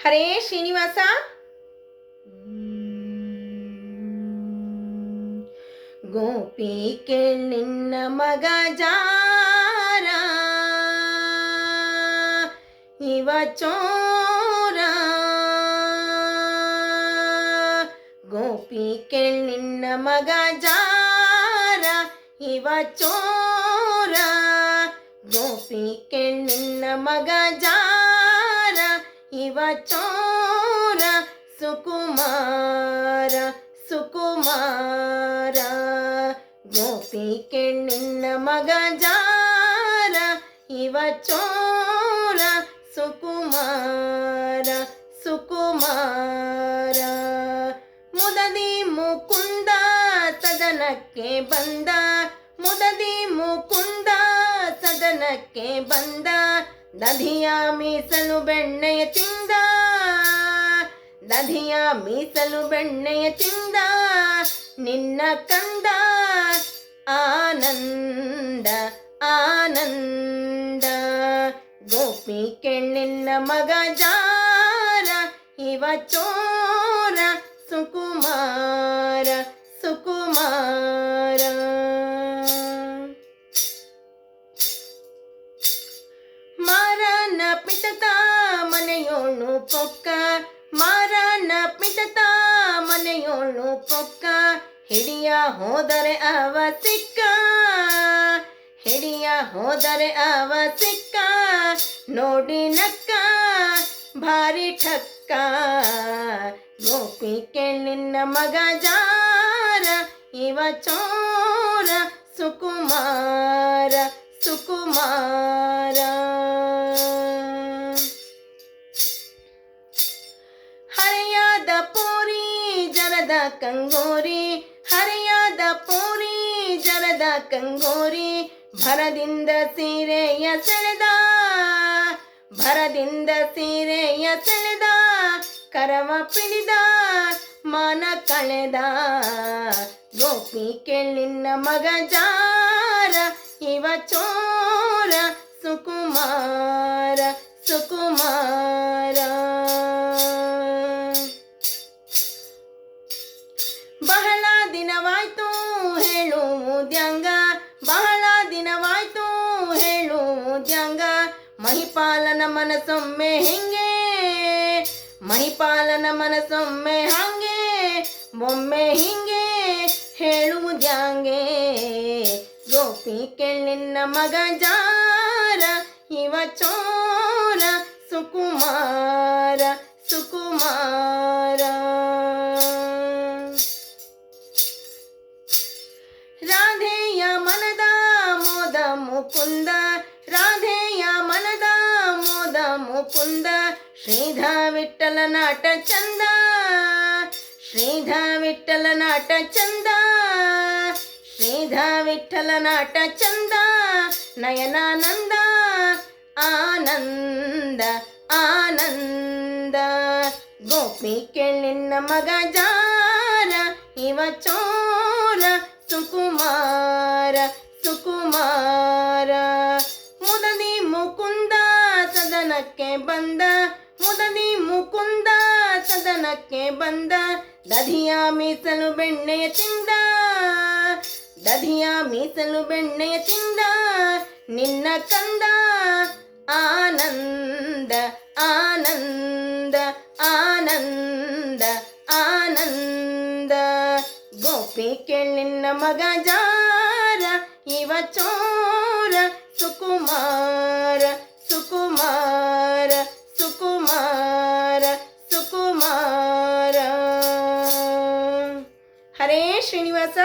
ಹರೇ ಶ್ರೀನಿವಾಸ. ಗೋಪಿ ನಿನ್ನ ಮಗ ಜಾರ ಇವ ಚೋರ. ಗೋಪಿ ನಿನ್ನ ಮಗ ಜಾರ ಇವ ಚೋರ. ಗೋಪಿ ನಿನ್ನ ಮಗ ಜಾರ ಇವ ಚೋರ. ಸುಕುಮಾರ ಸುಕುಮಾರ. ಗೋಪಿ ನಿನ್ನ ಮಗ ಜಾರ ಇವ ಚೋರ. ಸುಕುಮಾರ ಸುಕುಮಾರ. ಮುದದಿ ಮುಕುಂದ ಸದನಕ್ಕೆ ಬಂದ. ಮುದದಿ ಮುಕುಂದ ಸದನಕ್ಕೆ ಬಂದ. ದಧಿಯ ಮೀಸಲು ಬೆಣ್ಣೆಯ ತಿಂದ. ದಧಿಯ ಮೀಸಲು ಬೆಣ್ಣೆಯ ತಿಂದ. ನಿನ್ನ ಕಂದ ಆನಂದ ಆನಂದ. ಗೋಪಿ ನಿನ್ನ ಮಗ ಜಾರ ಇವ ಚೋರ. ಸುಕುಮಾರ ಸುಕುಮಾರ. ಮಾರನ ಪಿತತ ಮನೆಯೋಳು ಪೊಕ್ಕ. ಮಾರನ ಪಿತತ ಮನೆಯೋಳು ಪೊಕ್ಕ. ಹಿಡಿಯ ಹೋದರೆ ಅವ ಸಿಕ್ಕ. ಹಿಡಿಯ ಹೋದರೆ ಅವ ಸಿಕ್ಕ. ನೋಡಿ ನಕ್ಕ ಭಾರಿ ಠಕ್ಕ. ಗೋಪಿ ನಿನ್ನ ಮಗ ಜಾರ ಇವ ಚೋರ. ಸುಕುಮಾರ ಸುಕುಮಾರ. ಹರೆಯಾದ ಪೋರಿ ಜರದ ಕಂಗೋರಿ. ಹರೆಯಾದ ಪೋರಿ ಜರದ ಕಂಗೋರಿ. ಭರದಿಂದ ಸೀರೆಯ ಸೆಳೆದ. ಭರದಿಂದ ಸೀರೆಯ ಸೆಳೆದ. ಕರವ ಪಿಡಿದ ಮಾನ ಕಳೆದ. ಗೋಪಿ ನಿನ್ನ ಮಗ ಜಾರ ಇವ ಚೋರ. ಸುಕುಮಾರ ಸುಕುಮಾರ. ಬಹಳ ದಿನವಾಯ್ತು ಹೇಳುವುದ್ಯಾಂಗ. ಬಹಳ ದಿನವಾಯ್ತು ಹೇಳುವುದ್ಯಾಂಗ. ಮಹಿಪಾಲನ ಮನಸ್ಸೊಮ್ಮೆ ಹಿಂಗೆ. ಮಹಿಪಾಲನ ಮನಸ್ಸೊಮ್ಮೆ ಹಂಗೆ. ಒಮ್ಮೆ ಹಿಂಗೆ ಹೇಳುವುದ್ಯಾಂಗೆ. ಗೋಪಿ ನಿನ್ನ ಮಗ ಜಾರ ಇವ ಚೋರ. ಸುಕುಮಾರ ಸುಕುಮಾರ. ರಾಧೆಯ ಮನದ ಮೋದ ಮುಕುಂದ. ರಾಧೆಯ ಮನದ ಮೋದ ಮುಕುಂದ. ಶ್ರೀಧ ವಿಠ್ಠಲ ನಾಟ ಚಂದ. ಶ್ರೀಧ ವಿಠ್ಠಲ ನಾಟ ಚಂದ. ಶ್ರೀಧ ವಿಠ್ಠಲ ನಾಟ ಚಂದ. ನಯನಾನಂದ ಆನಂದ ಆನಂದ. ಗೋಪಿ ನಿನ್ನ ಮಗ ಜಾರ ಇವ ಚೋರ. ಸುಕುಮಾರ ಸುಕುಮಾರ. ಮುದದಿ ಮುಕುಂದ ಸದನಕ್ಕೆ ಬಂದ. ಮುದದಿ ಮುಕುಂದ ಸದನಕ್ಕೆ ಬಂದ. ದಧಿಯ ಮೀಸಲು ಬೆಣ್ಣೆಯ ತಿಂದ. ದಧಿಯ ಮೀಸಲು ಬೆಣ್ಣೆಯ ತಿಂದ. ನಿನ್ನ ಕಂದ ಆನಂದ ಆನಂದ ಆನಂದ ಆನಂದ. ಗೋಪಿ ನಿನ್ನ ಮಗ ಜಾರ ಇವ ಚೋರ. ಸುಕುಮಾರ ಸುಕುಮಾರ ಸುಕುಮಾರ ಸುಕುಮಾರ. ಹರೇ ಶ್ರೀನಿವಾಸ.